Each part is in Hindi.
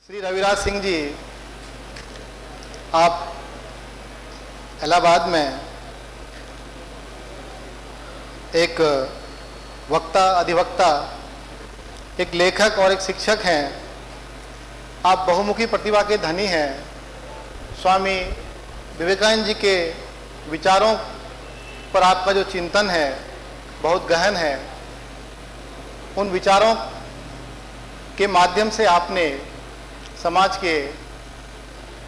श्री रविराज सिंह जी, आप इलाहाबाद में एक वक्ता, अधिवक्ता, एक लेखक और एक शिक्षक हैं। आप बहुमुखी प्रतिभा के धनी हैं। स्वामी विवेकानंद जी के विचारों पर आपका जो चिंतन है बहुत गहन है। उन विचारों के माध्यम से आपने समाज के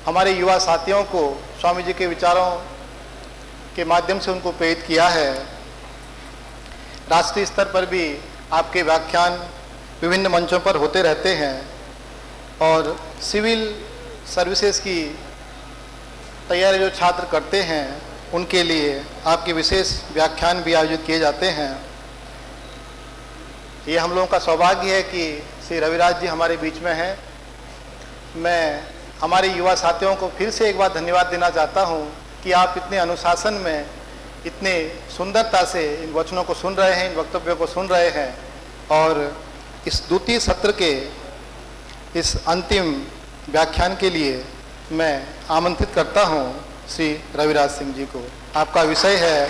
हमारे युवा साथियों को स्वामी जी के विचारों के माध्यम से उनको प्रेरित किया है। राष्ट्रीय स्तर पर भी आपके व्याख्यान विभिन्न मंचों पर होते रहते हैं और सिविल सर्विसेज की तैयारी जो छात्र करते हैं उनके लिए आपके विशेष व्याख्यान भी आयोजित किए जाते हैं। ये हम लोगों का सौभाग्य है कि श्री रविराज जी हमारे बीच में हैं। मैं हमारे युवा साथियों को फिर से एक बार धन्यवाद देना चाहता हूं कि आप इतने अनुशासन में इतने सुंदरता से इन वचनों को सुन रहे हैं, इन वक्तव्यों को सुन रहे हैं और इस द्वितीय सत्र के इस अंतिम व्याख्यान के लिए मैं आमंत्रित करता हूं श्री रविराज सिंह जी को। आपका विषय है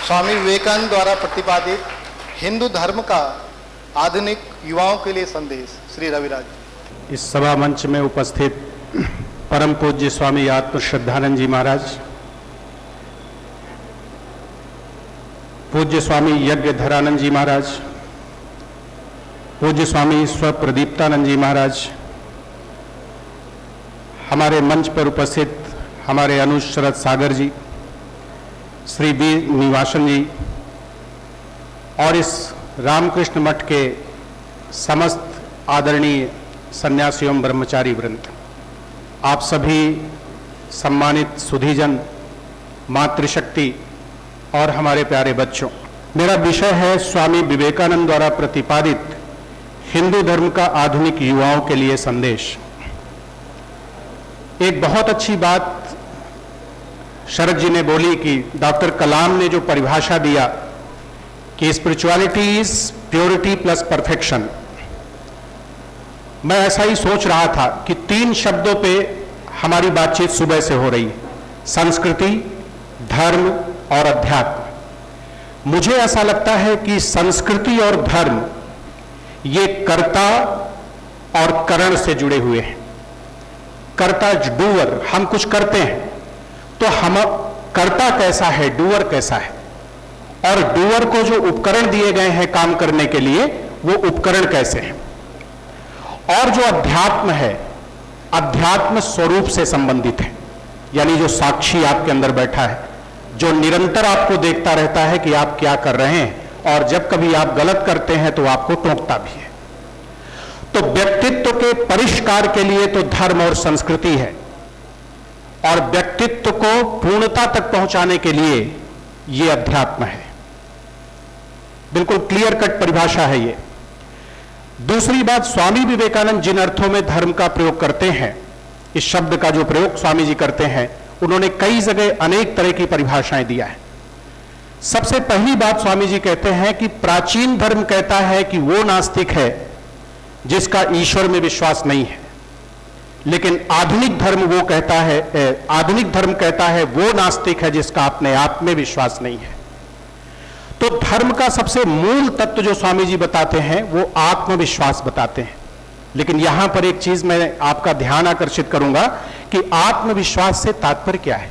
स्वामी विवेकानंद द्वारा प्रतिपादित हिंदू धर्म का आधुनिक युवाओं के लिए संदेश। श्री रविराज जी। इस सभा मंच में उपस्थित परम पूज्य स्वामी आत्म श्रद्धानंद जी महाराज, पूज्य स्वामी यज्ञ धरानंद जी महाराज, पूज्य स्वामी स्वप्रदीप्तानंद जी महाराज, हमारे मंच पर उपस्थित हमारे अनुज शरद सागर जी, श्री बी निवासन जी और इस रामकृष्ण मठ के समस्त आदरणीय सन्यासी एवं ब्रह्मचारी वृंद, आप सभी सम्मानित सुधीजन, मातृशक्ति और हमारे प्यारे बच्चों, मेरा विषय है स्वामी विवेकानंद द्वारा प्रतिपादित हिंदू धर्म का आधुनिक युवाओं के लिए संदेश। एक बहुत अच्छी बात शरद जी ने बोली कि डॉक्टर कलाम ने जो परिभाषा दिया कि spirituality is purity plus perfection. मैं ऐसा ही सोच रहा था कि 3 शब्दों पे हमारी बातचीत सुबह से हो रही है, संस्कृति, धर्म और अध्यात्म। मुझे ऐसा लगता है कि संस्कृति और धर्म ये कर्ता और करण से जुड़े हुए हैं। कर्ता डूअर, हम कुछ करते हैं तो हम कर्ता कैसा है, डूअर कैसा है, और डूअर को जो उपकरण दिए गए हैं काम करने के लिए वो उपकरण कैसे हैं। और जो अध्यात्म है, अध्यात्म स्वरूप से संबंधित है, यानी जो साक्षी आपके अंदर बैठा है, जो निरंतर आपको देखता रहता है कि आप क्या कर रहे हैं और जब कभी आप गलत करते हैं तो आपको टोकता भी है। तो व्यक्तित्व के परिष्कार के लिए तो धर्म और संस्कृति है और व्यक्तित्व को पूर्णता तक पहुंचाने के लिए यह अध्यात्म है। बिल्कुल क्लियर कट परिभाषा है ये। दूसरी बात, स्वामी विवेकानंद जिन अर्थों में धर्म का प्रयोग करते हैं, इस शब्द का जो प्रयोग स्वामी जी करते हैं, उन्होंने कई जगह अनेक तरह की परिभाषाएं दिया है। सबसे पहली बात स्वामी जी कहते हैं कि प्राचीन धर्म कहता है कि वो नास्तिक है जिसका ईश्वर में विश्वास नहीं है, लेकिन आधुनिक धर्म वो कहता है, आधुनिक धर्म कहता है वो नास्तिक है जिसका अपने आप में विश्वास नहीं है। तो धर्म का सबसे मूल तत्व जो स्वामी जी बताते हैं वो आत्मविश्वास बताते हैं। लेकिन यहां पर एक चीज मैं आपका ध्यान आकर्षित करूंगा कि आत्मविश्वास से तात्पर्य क्या है।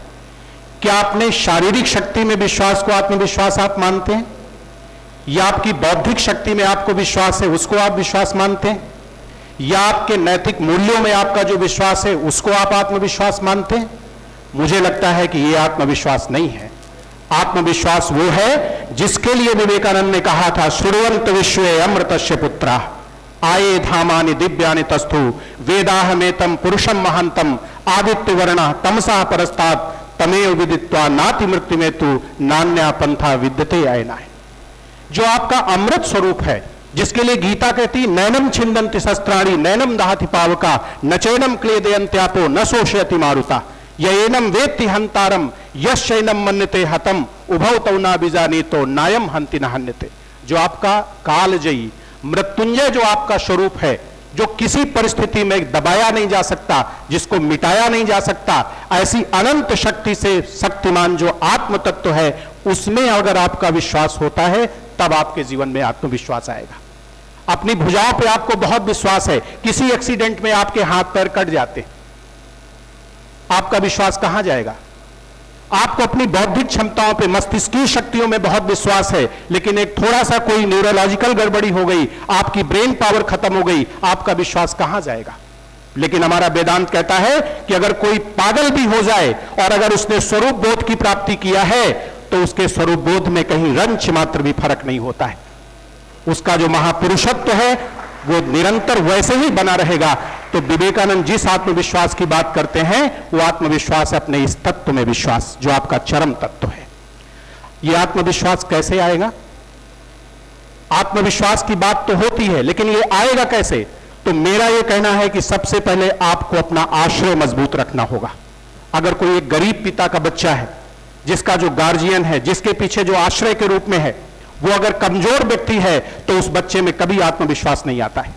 क्या अपने शारीरिक शक्ति में विश्वास को आत्मविश्वास आप मानते हैं, या आपकी बौद्धिक शक्ति में आपको विश्वास है उसको आप विश्वास मानते हैं, या आपके नैतिक मूल्यों में आपका जो विश्वास है उसको आप आत्मविश्वास मानते हैं? मुझे लगता है कि यह आत्मविश्वास नहीं है। आत्मविश्वास वो है जिसके लिए विवेकानंद ने कहा था, श्रुण्वन्त विश्वे अमृतस्य पुत्रा आये धामानि दिव्यानि तस्थु वेदाहमेतम पुरुषम महांतम आदित्य वर्णा तमसा परस्तात् तमेव विदित्वा नाति मृत्यु में तु नान्या पंथा विद्यते आयना है। जो आपका अमृत स्वरूप है, जिसके लिए गीता कहती नैनम छिंदन्ति शस्त्राणि नैनम दहति पावका नचैनम क्लेदयन्त्यापो न शोषयति मारुता येनम वेत्ति हंतारम यश्चैनम मन्यते हतम उभौ तौ ना बीजानीतो नायम हंति न हन्यते। जो आपका कालजयी मृत्युंजय जो आपका स्वरूप है, जो किसी परिस्थिति में दबाया नहीं जा सकता, जिसको मिटाया नहीं जा सकता, ऐसी अनंत शक्ति से शक्तिमान जो आत्म तत्व है, उसमें अगर आपका विश्वास होता है तब आपके जीवन में आत्मविश्वास आएगा। अपनी भुजाओं पे आपको बहुत विश्वास है, किसी एक्सीडेंट में आपके हाथ पैर कट जाते, आपका विश्वास कहां जाएगा? आपको अपनी बौद्धिक क्षमताओं पे, मस्तिष्कीय शक्तियों में बहुत विश्वास है, लेकिन एक थोड़ा सा कोई न्यूरोलॉजिकल गड़बड़ी हो गई, आपकी ब्रेन पावर खत्म हो गई, आपका विश्वास कहां जाएगा? लेकिन हमारा वेदांत कहता है कि अगर कोई पागल भी हो जाए और अगर उसने स्वरूप बोध की प्राप्ति किया है तो उसके स्वरूप बोध में कहीं रंच मात्र भी फर्क नहीं होता है। उसका जो महापुरुषत्व है वो निरंतर वैसे ही बना रहेगा। तो विवेकानंद जिस आत्मविश्वास की बात करते हैं वो आत्मविश्वास है अपने इस तत्व में विश्वास, जो आपका चरम तत्व है। ये आत्मविश्वास कैसे आएगा? आत्मविश्वास की बात तो होती है, लेकिन ये आएगा कैसे? तो मेरा ये कहना है कि सबसे पहले आपको अपना आश्रय मजबूत रखना होगा। अगर कोई एक गरीब पिता का बच्चा है, जिसका जो गार्जियन है, जिसके पीछे जो आश्रय के रूप में है, वो अगर कमजोर व्यक्ति है तो उस बच्चे में कभी आत्मविश्वास नहीं आता है।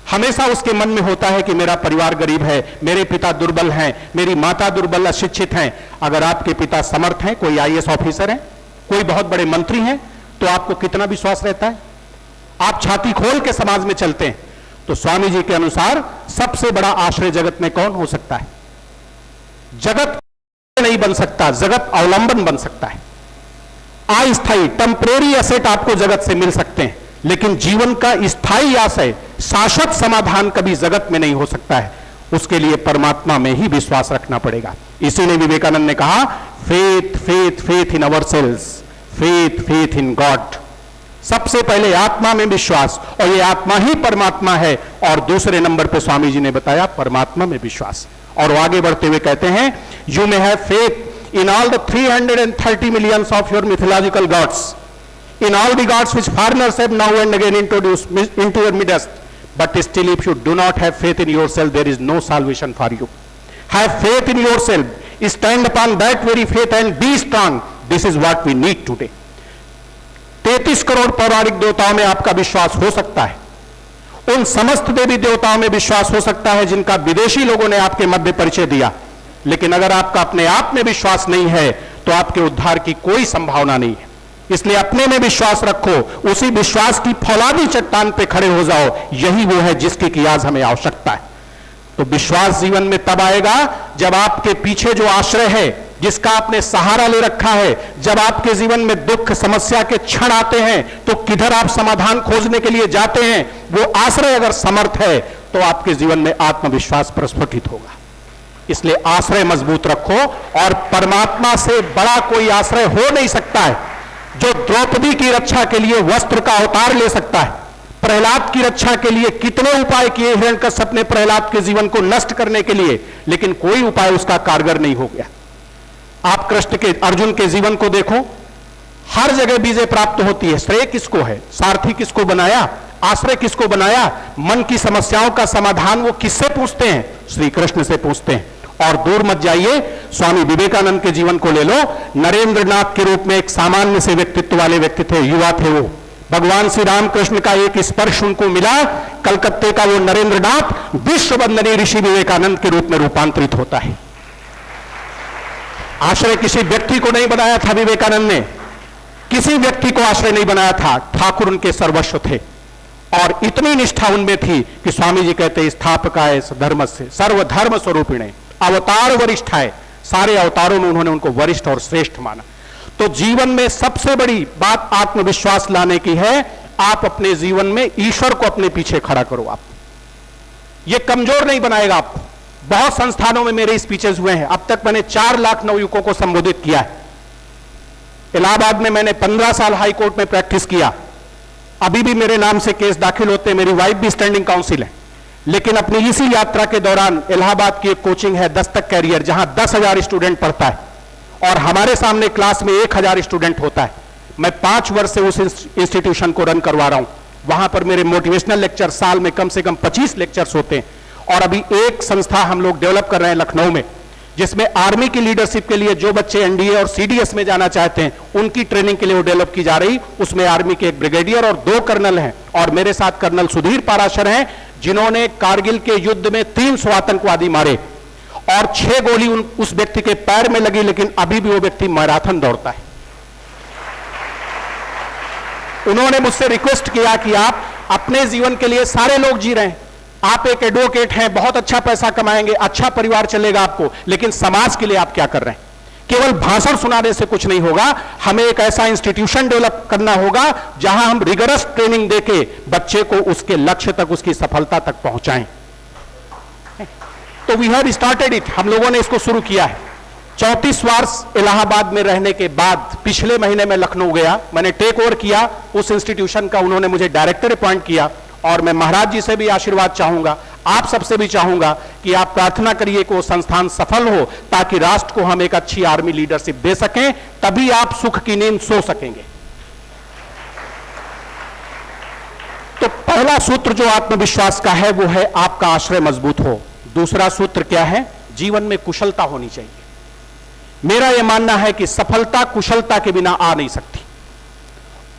हमेशा उसके मन में होता है कि मेरा परिवार गरीब है, मेरे पिता दुर्बल हैं, मेरी माता दुर्बल अशिक्षित हैं। अगर आपके पिता समर्थ हैं, कोई आईएएस ऑफिसर हैं, कोई बहुत बड़े मंत्री हैं, तो आपको कितना विश्वास रहता है? आप छाती खोल के समाज में चलते हैं। तो स्वामी जी के अनुसार सबसे बड़ा आश्रय जगत में कौन हो सकता है? जगत नहीं बन सकता, जगत अवलंबन बन सकता है। अस्थायी टेम्परेरी एसेट आपको जगत से मिल सकते हैं, लेकिन जीवन का स्थायी आशय, शाश्वत समाधान कभी जगत में नहीं हो सकता है। उसके लिए परमात्मा में ही विश्वास रखना पड़ेगा। इसीलिए विवेकानंद ने कहा, faith faith faith in ourselves, faith faith in God. सबसे पहले आत्मा में विश्वास, और ये आत्मा ही परमात्मा है। और दूसरे नंबर पे स्वामी जी ने बताया परमात्मा में विश्वास। और वो आगे बढ़ते हुए कहते हैं, you may have faith in all the 330 millions of your mythological gods, in all the gods which foreigners have now and again introduced into your midst, but still if you do not have faith in yourself, there is no salvation for you. Have faith in yourself, stand upon that very faith and be strong. This is what we need today. 33 crore पौराणिक देवताओं में आपका विश्वास हो सकता है, उन समस्त देवी देवताओं में विश्वास हो सकता है जिनका विदेशी लोगों ने आपके मध्य परिचय दिया। लेकिन अगर आपका अपने आप में विश्वास नहीं है तो आपके उद्धार की कोई संभावना नहीं है। इसलिए अपने में विश्वास रखो, उसी विश्वास की फौलादी चट्टान पे खड़े हो जाओ। यही वो है जिसकी कि आज हमें आवश्यकता है। तो विश्वास जीवन में तब आएगा जब आपके पीछे जो आश्रय है, जिसका आपने सहारा ले रखा है, जब आपके जीवन में दुख समस्या के क्षण आते हैं तो किधर आप समाधान खोजने के लिए जाते हैं, वो आश्रय अगर समर्थ है तो आपके जीवन में आत्मविश्वास प्रस्फुटित होगा। इसलिए आश्रय मजबूत रखो, और परमात्मा से बड़ा कोई आश्रय हो नहीं सकता है। जो द्रौपदी की रक्षा के लिए वस्त्र का अवतार ले सकता है, प्रहलाद की रक्षा के लिए कितने उपाय किए हिरण्यकश्यप ने प्रहलाद के जीवन को नष्ट करने के लिए, लेकिन कोई उपाय उसका कारगर नहीं हो गया। आप कृष्ण के, अर्जुन के जीवन को देखो, हर जगह विजय प्राप्त होती है। श्रेय किसको है? सारथी किसको बनाया? आश्रय किसको बनाया? मन की समस्याओं का समाधान वो किससे पूछते हैं? श्री कृष्ण से पूछते हैं। और दूर मत जाइए, स्वामी विवेकानंद के जीवन को ले लो। नरेंद्रनाथ के रूप में एक सामान्य से व्यक्तित्व वाले व्यक्ति थे, युवा थे वो। भगवान श्री रामकृष्ण का एक स्पर्श उनको मिला, कलकत्ते का वो नरेंद्रनाथ विश्व वंदनीय ऋषि विवेकानंद के रूप में रूपांतरित होता है। आश्रय किसी व्यक्ति को नहीं बनाया था विवेकानंद ने, किसी व्यक्ति को आश्रय नहीं बनाया था, ठाकुर उनके सर्वस्व थे। और इतनी निष्ठा उनमें थी कि स्वामी जी कहते, स्थापकाय धर्म से सर्वधर्म स्वरूपिणे, अवतार वरिष्ठ है, सारे अवतारों में उन्होंने उनको वरिष्ठ और श्रेष्ठ माना। तो जीवन में सबसे बड़ी बात आत्मविश्वास लाने की है। आप अपने जीवन में ईश्वर को अपने पीछे खड़ा करो। आप ये कमजोर नहीं बनाएगा आपको। बहुत संस्थानों में मेरे स्पीचेस हुए हैं, अब तक मैंने 4 लाख नवयुवकों को संबोधित किया है। इलाहाबाद में मैंने 15 साल हाई कोर्ट में प्रैक्टिस किया। अभी भी मेरे नाम से केस दाखिल होते हैं, मेरी वाइफ भी स्टैंडिंग काउंसिल है। लेकिन अपनी इसी यात्रा के दौरान इलाहाबाद की एक कोचिंग है दस्तक कैरियर, जहां 10,000 स्टूडेंट पढ़ता है और हमारे सामने क्लास में 1,000 स्टूडेंट होता है। मैं 5 वर्ष से उस इंस्टीट्यूशन को रन करवा रहा हूं। वहां पर मेरे मोटिवेशनल लेक्चर साल में कम से कम 25 लेक्चर्स होते हैं। और अभी एक संस्था हम लोग डेवलप कर रहे हैं लखनऊ में, जिसमें आर्मी की लीडरशिप के लिए जो बच्चे एनडीए और सीडीएस में जाना चाहते हैं उनकी ट्रेनिंग के लिए वो डेवलप की जा रही। उसमें आर्मी के एक ब्रिगेडियर और 2 कर्नल हैं, और मेरे साथ कर्नल सुधीर पाराशर हैं, जिन्होंने कारगिल के युद्ध में 300 आतंकवादी मारे और 6 गोली उस व्यक्ति के पैर में लगी, लेकिन अभी भी वो व्यक्ति मैराथन दौड़ता है। उन्होंने मुझसे रिक्वेस्ट किया कि आप अपने जीवन के लिए, सारे लोग जी रहे हैं, आप एक एडवोकेट हैं, बहुत अच्छा पैसा कमाएंगे, अच्छा परिवार चलेगा आपको, लेकिन समाज के लिए आप क्या कर रहे हैं? केवल भाषण सुनाने से कुछ नहीं होगा, हमें एक ऐसा इंस्टीट्यूशन डेवलप करना होगा जहां हम रिगरस ट्रेनिंग देके बच्चे को उसके लक्ष्य तक, उसकी सफलता तक पहुंचाएं। तो वी हैव स्टार्टेड इट, हम लोगों ने इसको शुरू किया है। 34 वर्ष इलाहाबाद में रहने के बाद पिछले महीने में लखनऊ गया, मैंने टेक ओवर किया उस इंस्टीट्यूशन का, उन्होंने मुझे डायरेक्टर अपॉइंट किया। और मैं महाराज जी से भी आशीर्वाद चाहूंगा, आप सबसे भी चाहूंगा कि आप प्रार्थना करिए कि वो संस्थान सफल हो, ताकि राष्ट्र को हम एक अच्छी आर्मी लीडरशिप दे सकें, तभी आप सुख की नींद सो सकेंगे। तो पहला सूत्र जो आत्मविश्वास का है वो है आपका आश्रय मजबूत हो। दूसरा सूत्र क्या है? जीवन में कुशलता होनी चाहिए। मेरा यह मानना है कि सफलता कुशलता के बिना आ नहीं सकती।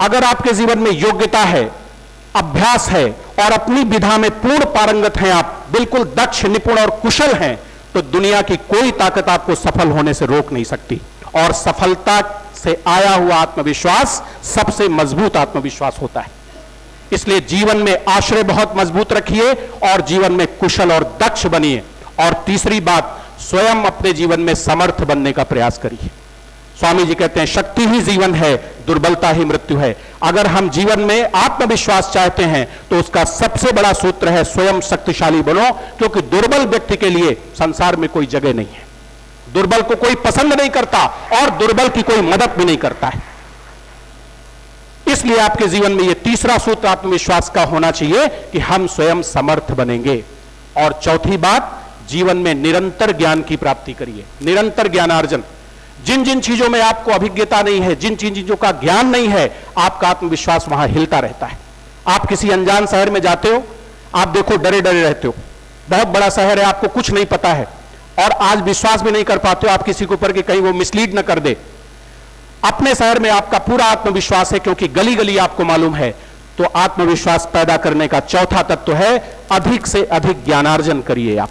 अगर आपके जीवन में योग्यता है, अभ्यास है और अपनी विधा में पूर्ण पारंगत हैं, आप बिल्कुल दक्ष, निपुण और कुशल हैं, तो दुनिया की कोई ताकत आपको सफल होने से रोक नहीं सकती। और सफलता से आया हुआ आत्मविश्वास सबसे मजबूत आत्मविश्वास होता है। इसलिए जीवन में आश्रय बहुत मजबूत रखिए और जीवन में कुशल और दक्ष बनिए। और तीसरी बात, स्वयं अपने जीवन में समर्थ बनने का प्रयास करिए। स्वामी जी कहते हैं शक्ति ही जीवन है, दुर्बलता ही मृत्यु है। अगर हम जीवन में आत्मविश्वास चाहते हैं तो उसका सबसे बड़ा सूत्र है स्वयं शक्तिशाली बनो, क्योंकि दुर्बल व्यक्ति के लिए संसार में कोई जगह नहीं है। दुर्बल को कोई पसंद नहीं करता और दुर्बल की कोई मदद भी नहीं करता है। इसलिए आपके जीवन में यह तीसरा सूत्र आत्मविश्वास का होना चाहिए कि हम स्वयं समर्थ बनेंगे। और चौथी बात, जीवन में निरंतर ज्ञान की प्राप्ति करिए, निरंतर ज्ञानार्जन। जिन जिन चीजों में आपको अभिज्ञता नहीं है, जिन जिन चीजों का ज्ञान नहीं है, आपका आत्मविश्वास वहां हिलता रहता है। आप किसी अनजान शहर में जाते हो, आप देखो डरे डरे रहते हो, बहुत बड़ा शहर है, आपको कुछ नहीं पता है और आज विश्वास भी नहीं कर पाते हो आप किसी के ऊपर कि कहीं वो मिसलीड न कर दे। अपने शहर में आपका पूरा आत्मविश्वास है क्योंकि गली गली आपको मालूम है। तो आत्मविश्वास पैदा करने का चौथा तत्व है अधिक से अधिक ज्ञानार्जन करिए आप।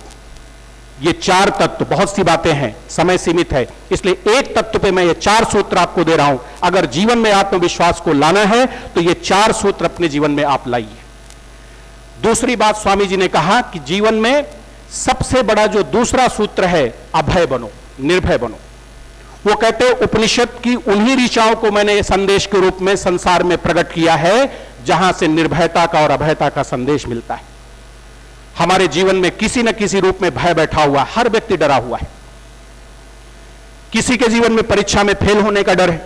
ये 4 तत्व, बहुत सी बातें हैं, समय सीमित है, इसलिए एक तत्व पे मैं ये 4 सूत्र आपको दे रहा हूं। अगर जीवन में आत्मविश्वास को लाना है तो ये 4 सूत्र अपने जीवन में आप लाइए। दूसरी बात, स्वामी जी ने कहा कि जीवन में सबसे बड़ा जो दूसरा सूत्र है, अभय बनो, निर्भय बनो। वो कहते हैं उपनिषद की उन्हीं ऋचाओं को मैंने संदेश के रूप में संसार में प्रकट किया है जहां से निर्भयता का और अभयता का संदेश मिलता है। हमारे जीवन में किसी न किसी रूप में भय बैठा हुआ, हर व्यक्ति डरा हुआ है। किसी के जीवन में परीक्षा में फेल होने का डर है,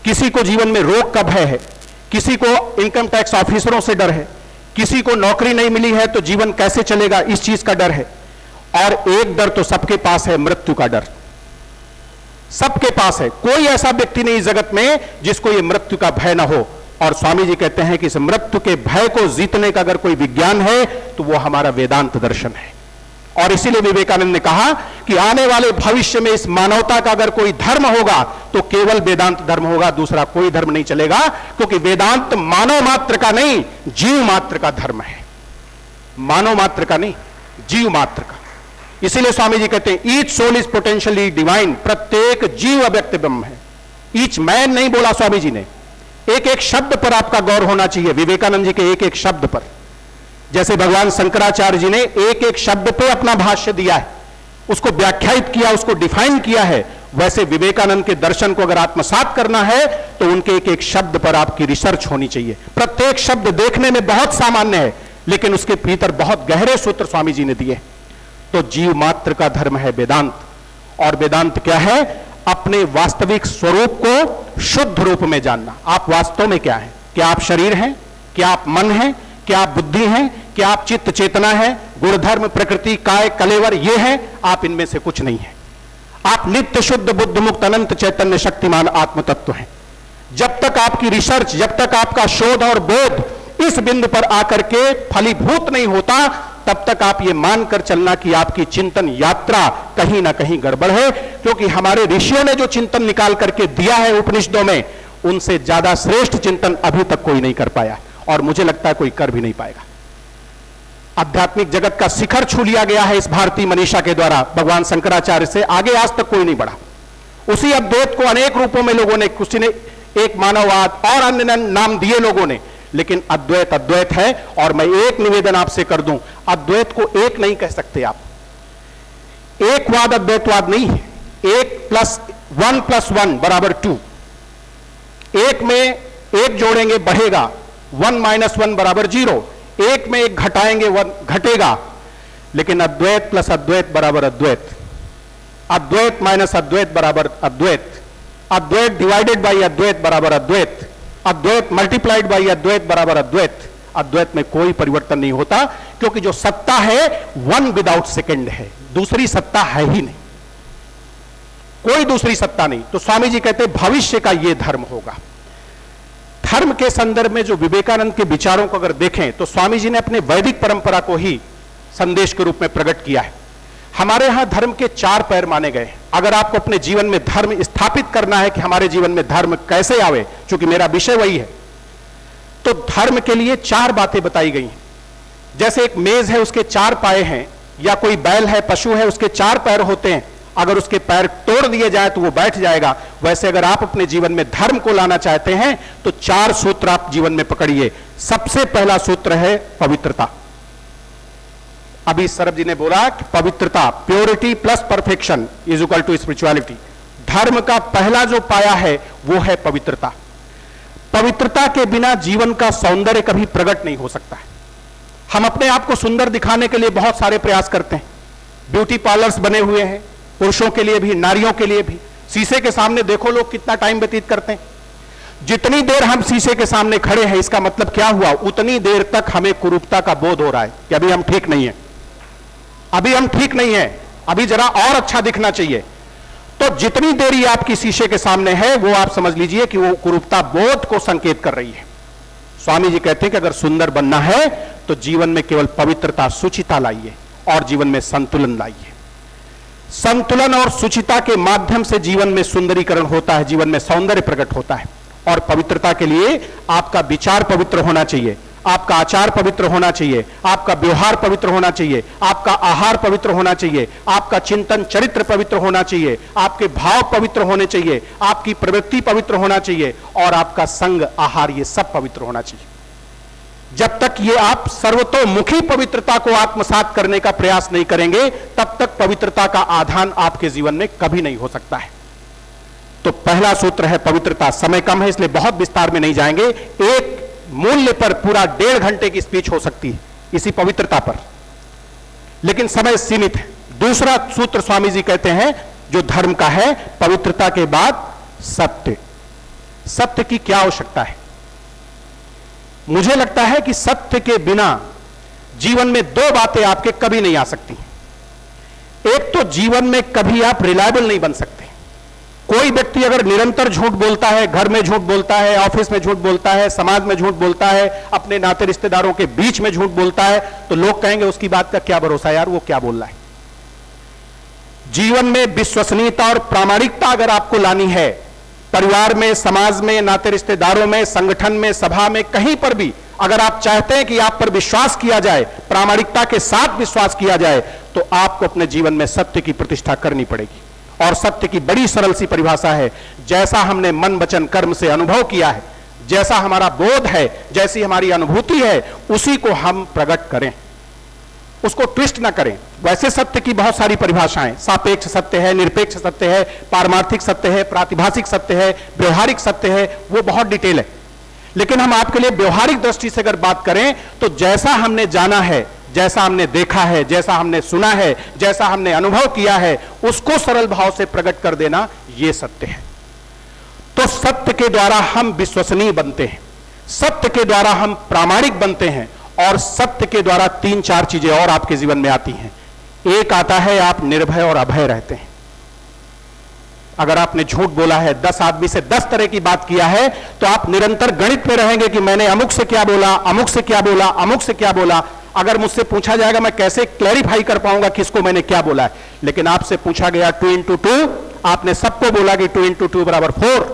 किसी को जीवन में रोग का भय है, किसी को इनकम टैक्स ऑफिसरों से डर है, किसी को नौकरी नहीं मिली है तो जीवन कैसे चलेगा इस चीज का डर है। और एक डर तो सबके पास है, मृत्यु का डर सबके पास है। कोई ऐसा व्यक्ति नहीं जगत में जिसको यह मृत्यु का भय ना हो। और स्वामी जी कहते हैं कि इस मृत्यु के भय को जीतने का अगर कोई विज्ञान है तो वो हमारा वेदांत दर्शन है। और इसीलिए विवेकानंद ने कहा कि आने वाले भविष्य में इस मानवता का अगर कोई धर्म होगा तो केवल वेदांत धर्म होगा, दूसरा कोई धर्म नहीं चलेगा, क्योंकि वेदांत मानव मात्र का नहीं, जीव मात्र का धर्म है। मानव मात्र का नहीं, जीव मात्र का। इसीलिए स्वामी जी कहते हैं each soul is potentially divine, प्रत्येक जीव अव्यक्त ब्रह्म है। ईच मैन नहीं बोला स्वामी जी ने, एक एक शब्द पर आपका गौर होना चाहिए, विवेकानंद जी के एक एक शब्द पर। जैसे भगवान शंकराचार्य जी ने एक एक शब्द पे अपना भाष्य दिया है, उसको व्याख्यायित किया, उसको डिफाइन किया है, वैसे विवेकानंद के दर्शन को अगर आत्मसात करना है तो उनके एक एक शब्द पर आपकी रिसर्च होनी चाहिए। प्रत्येक शब्द देखने में बहुत सामान्य है लेकिन उसके भीतर बहुत गहरे सूत्र स्वामी जी ने दिए। तो जीव मात्र का धर्म है वेदांत। और वेदांत क्या है? अपने वास्तविक स्वरूप को शुद्ध रूप में जानना। आप वास्तव में क्या हैं? क्या आप शरीर हैं? क्या आप मन हैं? क्या आप बुद्धि हैं? क्या आप चित्त चेतना है? गुणधर्म, प्रकृति, काय, कलेवर ये हैं? आप इनमें से कुछ नहीं है। आप नित्य शुद्ध बुद्ध मुक्त अनंत चैतन्य शक्तिमान आत्म तत्व हैं। जब तक आपकी रिसर्च, जब तक आपका शोध और बोध इस बिंदु पर आकर के फलीभूत नहीं होता, तब तक आप ये मानकर चलना कि आपकी चिंतन यात्रा कहीं ना कहीं गड़बड़ है। क्योंकि हमारे ऋषियों ने जो चिंतन निकाल करके दिया है उपनिषदों में, उनसे ज्यादा श्रेष्ठ चिंतन अभी तक कोई नहीं कर पाया और मुझे लगता है कोई कर भी नहीं पाएगा। आध्यात्मिक जगत का शिखर छू लिया गया है इस भारतीय मनीषा के द्वारा, भगवान शंकराचार्य से आगे आज तक कोई नहीं बढ़ा। उसी अद्वैत को अनेक रूपों में लोगों ने, किसी ने एक मानववाद और अन्य नाम दिए लोगों ने, लेकिन अद्वैत अद्वैत है। और मैं एक निवेदन आपसे कर दूं, अद्वैत को एक नहीं कह सकते आप। एकवाद अद्वैतवाद नहीं है। 1 + 1 = 2। एक में एक जोड़ेंगे बढ़ेगा, 1 - 1 = 0। एक में एक घटाएंगे 1 घटेगा। लेकिन अद्वैत प्लस अद्वैत बराबर अद्वैत, अद्वैत माइनस अद्वैत बराबर अद्वैत, अद्वैत डिवाइडेड बाई अद्वैत बराबर अद्वैत, अद्वैत मल्टीप्लाइड बाई अद्वैत बराबर अद्वैत। अद्वैत में कोई परिवर्तन नहीं होता, क्योंकि जो सत्ता है 1 विदाउट सेकंड है, दूसरी सत्ता है ही नहीं, कोई दूसरी सत्ता नहीं। तो स्वामी जी कहते भविष्य का यह धर्म होगा। धर्म के संदर्भ में जो विवेकानंद के विचारों को अगर देखें तो स्वामी जी ने अपने वैदिक परंपरा को ही संदेश के रूप में प्रकट किया है। हमारे यहां धर्म के 4 पैर माने गए। अगर आपको अपने जीवन में धर्म स्थापित करना है कि हमारे जीवन में धर्म कैसे आवे, क्योंकि मेरा विषय वही है, तो धर्म के लिए 4 बातें बताई गई हैं। जैसे एक मेज है, उसके 4 पाए हैं, या कोई बैल है, पशु है, उसके 4 पैर होते हैं, अगर उसके पैर तोड़ दिए जाए तो वो बैठ जाएगा। वैसे अगर आप अपने जीवन में धर्म को लाना चाहते हैं तो 4 सूत्र आप जीवन में पकड़िए। सबसे पहला सूत्र है पवित्रता। अभी सरब जी ने बोला कि पवित्रता, purity plus perfection is equal to spirituality. धर्म का पहला जो पाया है वो है पवित्रता। पवित्रता के बिना जीवन का सौंदर्य कभी प्रकट नहीं हो सकता है। हम अपने आप को सुंदर दिखाने के लिए बहुत सारे प्रयास करते हैं। ब्यूटी पार्लर्स बने हुए हैं, पुरुषों के लिए भी, नारियों के लिए भी। शीशे के सामने देखो लोग कितना टाइम व्यतीत करते हैं। जितनी देर हम शीशे के सामने खड़े हैं, इसका मतलब क्या हुआ, उतनी देर तक हमें कुरूपता का बोध हो रहा है कि अभी हम ठीक नहीं है, अभी हम ठीक नहीं है, अभी जरा और अच्छा दिखना चाहिए। तो जितनी देर ये आपकी शीशे के सामने है, वो आप समझ लीजिए कि वो कुरूपता बोध को संकेत कर रही है। स्वामी जी कहते हैं कि अगर सुंदर बनना है तो जीवन में केवल पवित्रता, शुचिता लाइए और जीवन में संतुलन लाइए। संतुलन और शुचिता के माध्यम से जीवन में सुंदरीकरण होता है, जीवन में सौंदर्य प्रकट होता है। और पवित्रता के लिए आपका विचार पवित्र होना चाहिए, आपका आचार पवित्र होना चाहिए, आपका व्यवहार पवित्र होना चाहिए, आपका आहार पवित्र होना चाहिए, आपका चिंतन चरित्र पवित्र होना चाहिए, आपके भाव पवित्र होने चाहिए, आपकी प्रवृत्ति पवित्र होना चाहिए, और आपका संग, आहार, ये सब पवित्र होना चाहिए। जब तक ये आप सर्वतोमुखी पवित्रता को आत्मसात करने का प्रयास नहीं करेंगे, तब तक पवित्रता का आधान आपके जीवन में कभी नहीं हो सकता है। तो पहला सूत्र है पवित्रता। समय कम है इसलिए बहुत विस्तार में नहीं जाएंगे। एक मूल्य पर पूरा 1.5 घंटे की स्पीच हो सकती है इसी पवित्रता पर, लेकिन समय सीमित है। दूसरा सूत्र स्वामी जी कहते हैं जो धर्म का है, पवित्रता के बाद सत्य। सत्य की क्या आवश्यकता है? मुझे लगता है कि सत्य के बिना जीवन में 2 बातें आपके कभी नहीं आ सकती। एक तो जीवन में कभी आप रिलायबल नहीं बन सकते। कोई व्यक्ति अगर निरंतर झूठ बोलता है, घर में झूठ बोलता है, ऑफिस में झूठ बोलता है, समाज में झूठ बोलता है, अपने नाते रिश्तेदारों के बीच में झूठ बोलता है, तो लोग कहेंगे उसकी बात का क्या भरोसा यार, वो क्या बोल रहा है। जीवन में विश्वसनीयता और प्रामाणिकता अगर आपको लानी है, परिवार में, समाज में, नाते रिश्तेदारों में, संगठन में, सभा में, कहीं पर भी अगर आप चाहते हैं कि आप पर विश्वास किया जाए, प्रामाणिकता के साथ विश्वास किया जाए, तो आपको अपने जीवन में सत्य की प्रतिष्ठा करनी पड़ेगी। और सत्य की बड़ी सरल सी परिभाषा है, जैसा हमने मन वचन कर्म से अनुभव किया है, जैसा हमारा बोध है, जैसी हमारी अनुभूति है, उसी को हम प्रकट करें, उसको ट्विस्ट ना करें। वैसे सत्य की बहुत सारी परिभाषाएं, सापेक्ष सत्य है, निरपेक्ष सत्य है, पारमार्थिक सत्य है, प्रातिभाषिक सत्य है, व्यवहारिक सत्य है, वो बहुत डिटेल है। लेकिन हम आपके लिए व्यवहारिक दृष्टि से अगर बात करें तो जैसा हमने जाना है, जैसा हमने देखा है, जैसा हमने सुना है, जैसा हमने अनुभव किया है, उसको सरल भाव से प्रकट कर देना, यह सत्य है। तो सत्य के द्वारा हम विश्वसनीय बनते हैं, सत्य के द्वारा हम प्रामाणिक बनते हैं, और सत्य के द्वारा 3-4 चीजें और आपके जीवन में आती हैं। एक आता है, आप निर्भय और अभय रहते हैं। अगर आपने झूठ बोला है, 10 आदमी से 10 तरह की बात किया है, तो आप निरंतर गणित में रहेंगे कि मैंने अमुक से क्या बोला, अमुक से क्या बोला, अमुक से क्या बोला। अगर मुझसे पूछा जाएगा, मैं कैसे क्लैरिफाई कर पाऊंगा किसको मैंने क्या बोला है। लेकिन आपसे पूछा गया 2 × 2, आपने सबको बोला कि 2 × 2 = 4।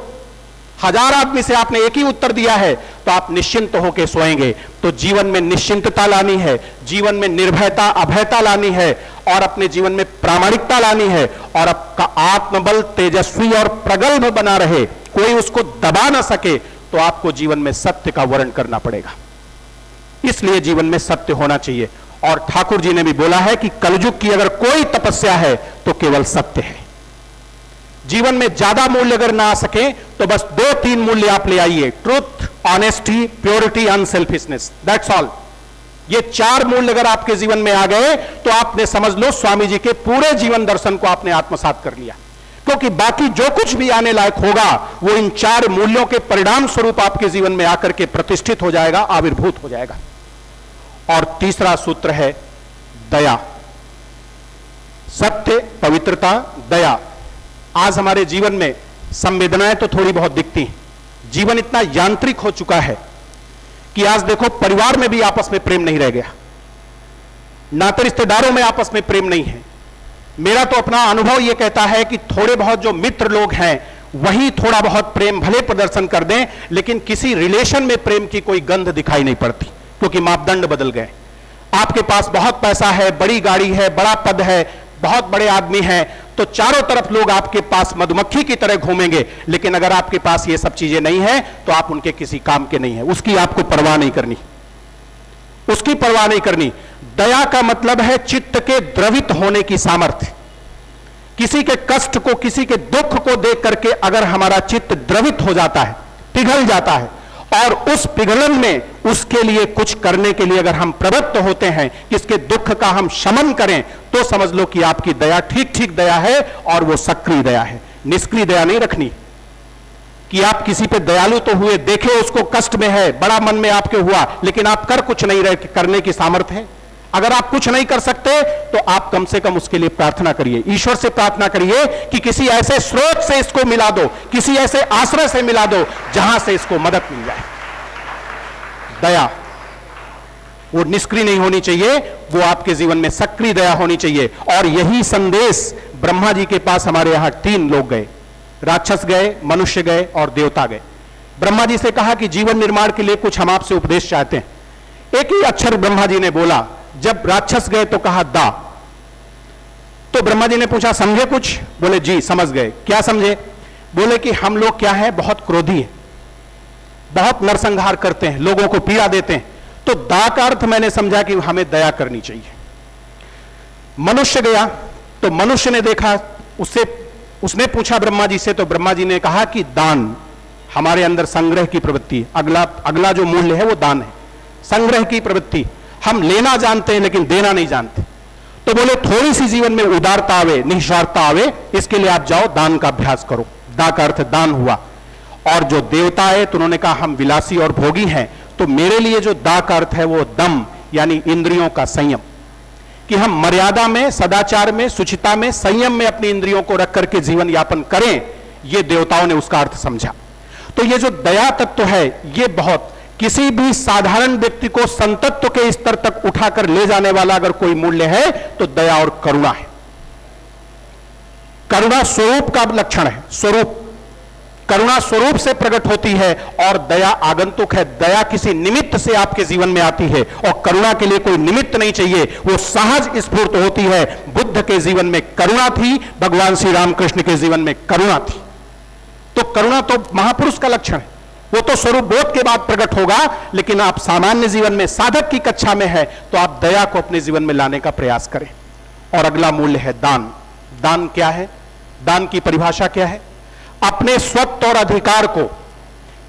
1000 आदमी से आपने एक ही उत्तर दिया है तो आप निश्चिंत होकर सोएंगे। तो जीवन में निश्चिंतता लानी है, जीवन में निर्भयता अभयता लानी है, और अपने जीवन में प्रामाणिकता लानी है, और आपका आत्मबल तेजस्वी और प्रगल्भ बना रहे, कोई उसको दबा ना सके, तो आपको जीवन में सत्य का वर्ण करना पड़ेगा। इसलिए जीवन में सत्य होना चाहिए। और ठाकुर जी ने भी बोला है कि कलयुग की अगर कोई तपस्या है तो केवल सत्य है। जीवन में ज्यादा मूल्य अगर ना आ सके तो बस 2-3 मूल्य आप ले आइए, truth, honesty, purity, unselfishness, that's all. ये 4 मूल्य अगर आपके जीवन में आ गए तो आपने समझ लो स्वामी जी के पूरे जीवन दर्शन को आपने आत्मसात कर लिया। क्योंकि बाकी जो कुछ भी आने लायक होगा वो इन 4 मूल्यों के परिणाम स्वरूप आपके जीवन में आकर के प्रतिष्ठित हो जाएगा, आविर्भूत हो जाएगा। और तीसरा सूत्र है दया, सत्य, पवित्रता, दया। आज हमारे जीवन में संवेदनाएं तो थोड़ी बहुत दिखती हैं। जीवन इतना यांत्रिक हो चुका है कि आज देखो परिवार में भी आपस में प्रेम नहीं रह गया, नाते रिश्तेदारों में आपस में प्रेम नहीं है। मेरा तो अपना अनुभव यह कहता है कि थोड़े बहुत जो मित्र लोग हैं वही थोड़ा बहुत प्रेम भले प्रदर्शन कर दें, लेकिन किसी रिलेशन में प्रेम की कोई गंध दिखाई नहीं पड़ती, क्योंकि मापदंड बदल गए। आपके पास बहुत पैसा है, बड़ी गाड़ी है, बड़ा पद है, बहुत बड़े आदमी हैं, तो चारों तरफ लोग आपके पास मधुमक्खी की तरह घूमेंगे। लेकिन अगर आपके पास ये सब चीजें नहीं है तो आप उनके किसी काम के नहीं है, उसकी आपको परवाह नहीं करनी, उसकी परवाह नहीं करनी। दया का मतलब है चित्त के द्रवित होने की सामर्थ्य। किसी के कष्ट को, किसी के दुख को देख करके अगर हमारा चित्त द्रवित हो जाता है, पिघल जाता है, और उस पिघलन में उसके लिए कुछ करने के लिए अगर हम प्रवृत्त होते हैं, किसके दुख का हम शमन करें, तो समझ लो कि आपकी दया ठीक ठीक दया है, और वो सक्रिय दया है। निष्क्रिय दया नहीं रखनी कि आप किसी पे दयालु तो हुए, देखे उसको कष्ट में है, बड़ा मन में आपके हुआ, लेकिन आप कर कुछ नहीं रहे, करने की सामर्थ्य है। अगर आप कुछ नहीं कर सकते तो आप कम से कम उसके लिए प्रार्थना करिए, ईश्वर से प्रार्थना करिए कि किसी ऐसे स्रोत से इसको मिला दो, किसी ऐसे आश्रय से मिला दो जहां से इसको मदद मिल जाए। दया वो निष्क्रिय नहीं होनी चाहिए, वो आपके जीवन में सक्रिय दया होनी चाहिए। और यही संदेश ब्रह्मा जी के पास हमारे यहां 3 लोग गए, राक्षस गए, मनुष्य गए और देवता गए। ब्रह्मा जी से कहा कि जीवन निर्माण के लिए कुछ हम आपसे उपदेश चाहते हैं। एक ही अक्षर ब्रह्मा जी ने बोला। जब राक्षस गए तो कहा दा। तो ब्रह्मा जी ने पूछा समझे कुछ? बोले जी समझ गए। क्या समझे? बोले कि हम लोग क्या है, बहुत क्रोधी हैं, बहुत नरसंहार करते हैं, लोगों को पीड़ा देते हैं। तो दा का अर्थ मैंने समझा कि हमें दया करनी चाहिए। मनुष्य गया तो मनुष्य ने देखा, उसने पूछा ब्रह्मा जी से, तो ब्रह्मा जी ने कहा कि दान, हमारे अंदर संग्रह की प्रवृत्ति, अगला जो मूल्य है वो दान है, संग्रह की प्रवृत्ति। हम लेना जानते हैं लेकिन देना नहीं जानते। तो बोले थोड़ी सी जीवन में उदारता आवे, निस्वार्थता आवे, इसके लिए आप जाओ दान का अभ्यास करो। दा का अर्थ दान हुआ। और जो देवता है तो उन्होंने कहा हम विलासी और भोगी हैं, तो मेरे लिए जो दा का अर्थ है वो दम, यानी इंद्रियों का संयम, कि हम मर्यादा में, सदाचार में, सुचिता में, संयम में अपनी इंद्रियों को रख करके जीवन यापन करें। ये देवताओं ने उसका अर्थ समझा। तो ये जो दया तत्व है ये बहुत, किसी भी साधारण व्यक्ति को संतत्व के स्तर तक उठाकर ले जाने वाला अगर कोई मूल्य है तो दया और करुणा है। करुणा स्वरूप का लक्षण है, स्वरूप, करुणा स्वरूप से प्रकट होती है और दया आगंतुक है। दया किसी निमित्त से आपके जीवन में आती है और करुणा के लिए कोई निमित्त नहीं चाहिए, वो सहज स्फूर्त होती है। बुद्ध के जीवन में करुणा थी, भगवान श्री रामकृष्ण के जीवन में करुणा थी। तो करुणा तो महापुरुष का लक्षण है, वो तो स्वरूप बोध के बाद प्रकट होगा। लेकिन आप सामान्य जीवन में साधक की कक्षा में है तो आप दया को अपने जीवन में लाने का प्रयास करें। और अगला मूल्य है दान। दान क्या है? दान की परिभाषा क्या है? अपने स्वत्व और अधिकार को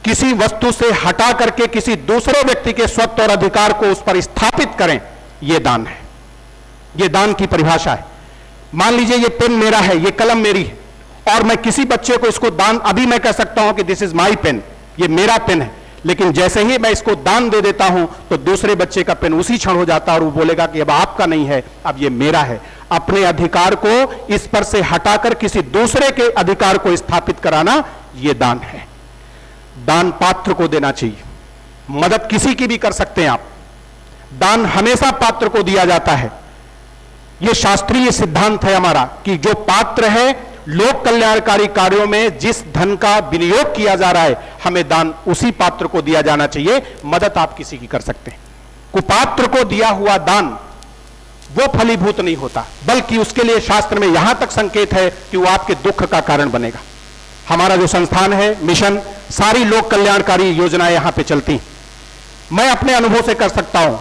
किसी वस्तु से हटा करके किसी दूसरे व्यक्ति के स्वत्व और अधिकार को उस पर स्थापित करें, यह दान है। यह दान की परिभाषा है। मान लीजिए ये पेन मेरा है, ये कलम मेरी है, और मैं किसी बच्चे को इसको दान, अभी मैं कह सकता हूं कि दिस इज माई पेन, ये मेरा पेन है, लेकिन जैसे ही मैं इसको दान दे देता हूं तो दूसरे बच्चे का पेन उसी क्षण हो जाता है और वो बोलेगा कि अब आपका नहीं है, अब ये मेरा है। अपने अधिकार को इस पर से हटाकर किसी दूसरे के अधिकार को स्थापित कराना, यह दान है। दान पात्र को देना चाहिए। मदद किसी की भी कर सकते हैं आप, दान हमेशा पात्र को दिया जाता है। यह शास्त्रीय सिद्धांत है हमारा कि जो पात्र है लोक कल्याणकारी कार्यों में जिस धन का विनियोग किया जा रहा है, हमें दान उसी पात्र को दिया जाना चाहिए। मदद आप किसी की कर सकते हैं, कुपात्र को दिया हुआ दान वो फलीभूत नहीं होता, बल्कि उसके लिए शास्त्र में यहां तक संकेत है कि वो आपके दुख का कारण बनेगा। हमारा जो संस्थान है, मिशन, सारी लोक कल्याणकारी योजनाएं यहां पे चलती हैं। मैं अपने अनुभव से कर सकता हूं,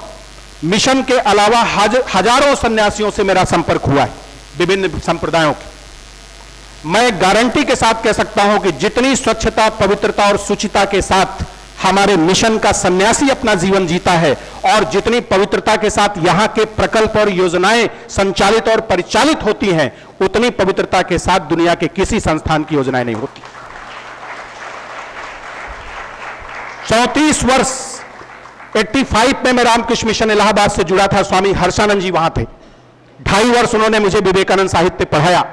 मिशन के अलावा हजारों सन्यासियों से मेरा संपर्क हुआ है, विभिन्न संप्रदायों के। मैं गारंटी के साथ कह सकता हूं कि जितनी स्वच्छता, पवित्रता और शुचिता के साथ हमारे मिशन का सन्यासी अपना जीवन जीता है, और जितनी पवित्रता के साथ यहां के प्रकल्प और योजनाएं संचालित और परिचालित होती हैं, उतनी पवित्रता के साथ दुनिया के किसी संस्थान की योजनाएं नहीं होती। 34 वर्ष 85 में मैं रामकृष्ण मिशन इलाहाबाद से जुड़ा था, स्वामी हर्षानंद जी वहां थे। 2.5 वर्ष उन्होंने मुझे विवेकानंद साहित्य पढ़ाया,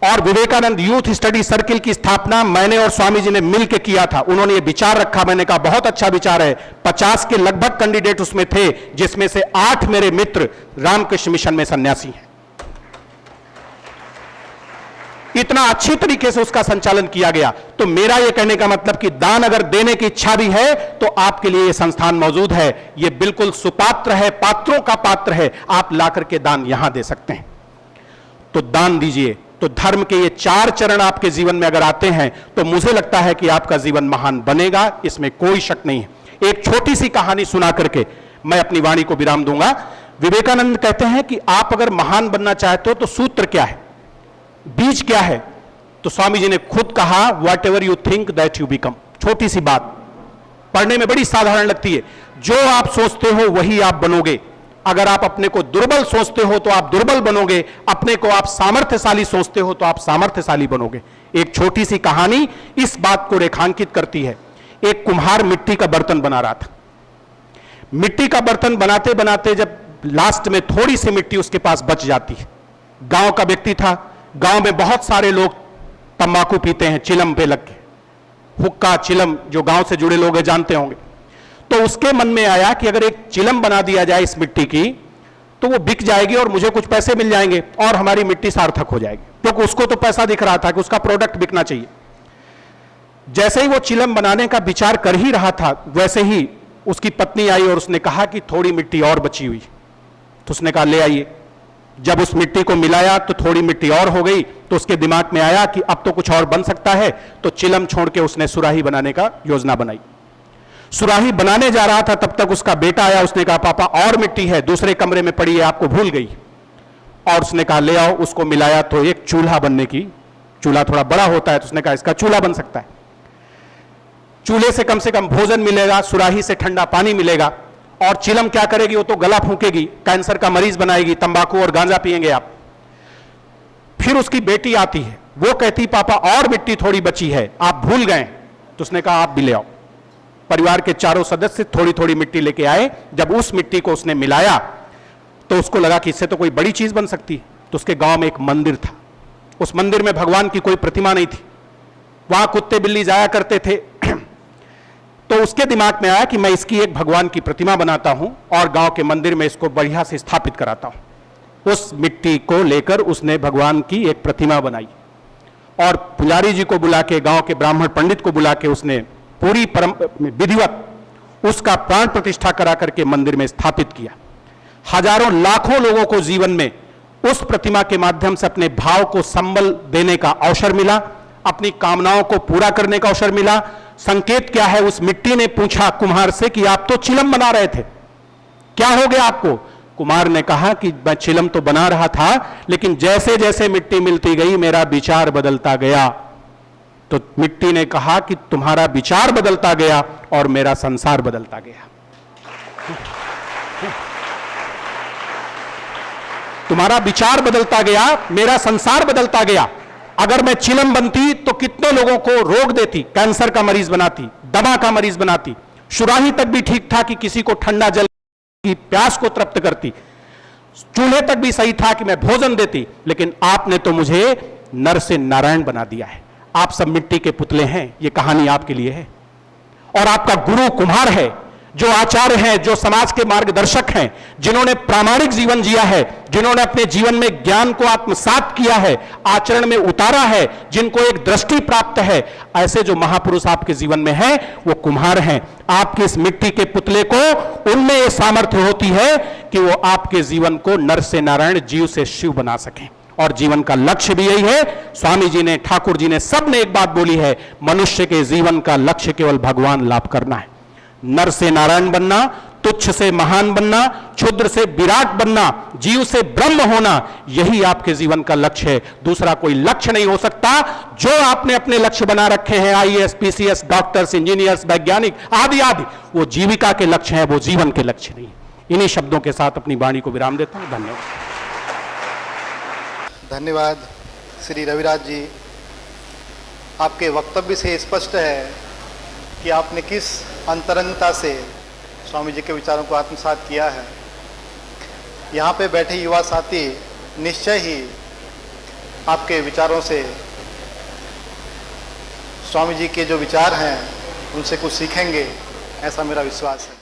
और विवेकानंद यूथ स्टडी सर्किल की स्थापना मैंने और स्वामी जी ने मिलकर किया था। उन्होंने ये विचार रखा, मैंने कहा बहुत अच्छा विचार है। 50 के लगभग कैंडिडेट उसमें थे, जिसमें से 8 मेरे मित्र रामकृष्ण मिशन में सन्यासी हैं। इतना अच्छी तरीके से उसका संचालन किया गया। तो मेरा यह कहने का मतलब कि दान अगर देने की इच्छा भी है तो आपके लिए यह संस्थान मौजूद है। यह बिल्कुल सुपात्र है, पात्रों का पात्र है, आप लाकर के दान यहां दे सकते हैं। तो दान दीजिए। तो धर्म के ये 4 चरण आपके जीवन में अगर आते हैं तो मुझे लगता है कि आपका जीवन महान बनेगा, इसमें कोई शक नहीं है। एक छोटी सी कहानी सुना करके मैं अपनी वाणी को विराम दूंगा। विवेकानंद कहते हैं कि आप अगर महान बनना चाहते हो तो सूत्र क्या है, बीज क्या है? तो स्वामी जी ने खुद कहा, what ever you think that you become. छोटी सी बात, पढ़ने में बड़ी साधारण लगती है। जो आप सोचते हो वही आप बनोगे। अगर आप अपने को दुर्बल सोचते हो तो आप दुर्बल बनोगे, अपने को आप सामर्थ्यशाली सोचते हो तो आप सामर्थ्यशाली बनोगे। एक छोटी सी कहानी इस बात को रेखांकित करती है। एक कुम्हार मिट्टी का बर्तन बना रहा था। मिट्टी का बर्तन बनाते बनाते जब लास्ट में थोड़ी सी मिट्टी उसके पास बच जाती है, गांव का व्यक्ति था, गांव में बहुत सारे लोग तंबाकू पीते हैं चिलम पे लग के, हुक्का चिलम जो गांव से जुड़े लोग हैं जानते होंगे। तो उसके मन में आया कि अगर एक चिलम बना दिया जाए इस मिट्टी की तो वो बिक जाएगी और मुझे कुछ पैसे मिल जाएंगे और हमारी मिट्टी सार्थक हो जाएगी, क्योंकि उसको तो पैसा दिख रहा था कि उसका प्रोडक्ट बिकना चाहिए। जैसे ही वो चिलम बनाने का विचार कर ही रहा था, वैसे ही उसकी पत्नी आई और उसने कहा कि थोड़ी मिट्टी और बची हुई। तो उसने कहा ले आइए। जब उस मिट्टी को मिलाया तो थोड़ी मिट्टी और हो गई। तो उसके दिमाग में आया कि अब तो कुछ और बन सकता है। तो चिलम छोड़ के उसने सुराही बनाने का योजना बनाई। सुराही बनाने जा रहा था, तब तक उसका बेटा आया। उसने कहा पापा और मिट्टी है, दूसरे कमरे में पड़ी है, आपको भूल गई। और उसने कहा ले आओ। उसको मिलाया तो एक चूल्हा बनने की, चूल्हा थोड़ा बड़ा होता है तो उसने कहा इसका चूल्हा बन सकता है। चूल्हे से कम भोजन मिलेगा, सुराही से ठंडा पानी मिलेगा। और चिलम क्या करेगी, वो तो गला फूकेगी, कैंसर का मरीज बनाएगी, तंबाकू और गांजा पिएंगे आप। फिर उसकी बेटी आती है, वो कहती पापा और मिट्टी थोड़ी बची है, आप भूल गए। तो उसने कहा आप भी ले आओ। परिवार के चारों सदस्य थोड़ी थोड़ी मिट्टी लेके आए। जब उस मिट्टी को उसने मिलाया तो उसको लगा कि इससे तो कोई बड़ी चीज बन सकती है। तो उसके गांव में एक मंदिर था। उस मंदिर में भगवान की कोई प्रतिमा नहीं थी, वहां कुत्ते बिल्ली जाया करते थे। तो उसके दिमाग में आया कि मैं इसकी एक भगवान की प्रतिमा बनाता हूं और गांव के मंदिर में इसको बढ़िया से स्थापित कराता हूं। उस मिट्टी को लेकर उसने भगवान की एक प्रतिमा बनाई और पुजारी जी को बुला के, गांव के ब्राह्मण पंडित को बुला के उसने पूरी विधिवत उसका प्राण प्रतिष्ठा करा करके मंदिर में स्थापित किया। हजारों लाखों लोगों को जीवन में उस प्रतिमा के माध्यम से अपने भाव को संबल देने का अवसर मिला, अपनी कामनाओं को पूरा करने का अवसर मिला। संकेत क्या है? उस मिट्टी ने पूछा कुम्हार से कि आप तो चिलम बना रहे थे, क्या हो गया आपको? कुम्हार ने कहा कि मैं चिलम तो बना रहा था, लेकिन जैसे जैसे मिट्टी मिलती गई मेरा विचार बदलता गया। तो मिट्टी ने कहा कि तुम्हारा विचार बदलता गया और मेरा संसार बदलता गया। तुम्हारा विचार बदलता गया, मेरा संसार बदलता गया। अगर मैं चिलम बनती तो कितने लोगों को रोक देती, कैंसर का मरीज बनाती, दमा का मरीज बनाती। सुराही तक भी ठीक था कि किसी को ठंडा जल की प्यास को तृप्त करती। चूल्हे तक भी सही था कि मैं भोजन देती। लेकिन आपने तो मुझे नर से नारायण बना दिया है। आप सब मिट्टी के पुतले हैं। ये कहानी आपके लिए है और आपका गुरु कुम्हार है। जो आचार्य हैं, जो समाज के मार्गदर्शक हैं, जिन्होंने प्रामाणिक जीवन जिया है, जिन्होंने अपने जीवन में ज्ञान को आत्मसात किया है, आचरण में उतारा है, जिनको एक दृष्टि प्राप्त है, ऐसे जो महापुरुष आपके जीवन में हैं, वो कुम्हार हैं। आपके इस मिट्टी के पुतले को उनमें यह सामर्थ्य होती है कि वो आपके जीवन को नर से नारायण, जीव से शिव बना सकें। और जीवन का लक्ष्य भी यही है। स्वामी जी ने, ठाकुर जी ने, सब ने एक बात बोली है, मनुष्य के जीवन का लक्ष्य केवल भगवान लाभ करना है। नर से नारायण बनना, तुच्छ से महान बनना, क्षुद्र से विराट बनना, जीव से ब्रह्म होना, यही आपके जीवन का लक्ष्य है। दूसरा कोई लक्ष्य नहीं हो सकता। जो आपने अपने लक्ष्य बना रखे हैं, आईएएस, पीसीएस, डॉक्टर्स, इंजीनियर्स, वैज्ञानिक आदि आदि, वो जीविका के लक्ष्य हैं, वो जीवन के लक्ष्य नहीं। इन्हीं शब्दों के साथ अपनी वाणी को विराम देता हूं। धन्यवाद। धन्यवाद श्री रविराज जी। आपके वक्तव्य से स्पष्ट है कि आपने किस अंतरंगता से स्वामी जी के विचारों को आत्मसात किया है। यहाँ पे बैठे युवा साथी निश्चय ही आपके विचारों से, स्वामी जी के जो विचार हैं उनसे कुछ सीखेंगे, ऐसा मेरा विश्वास है।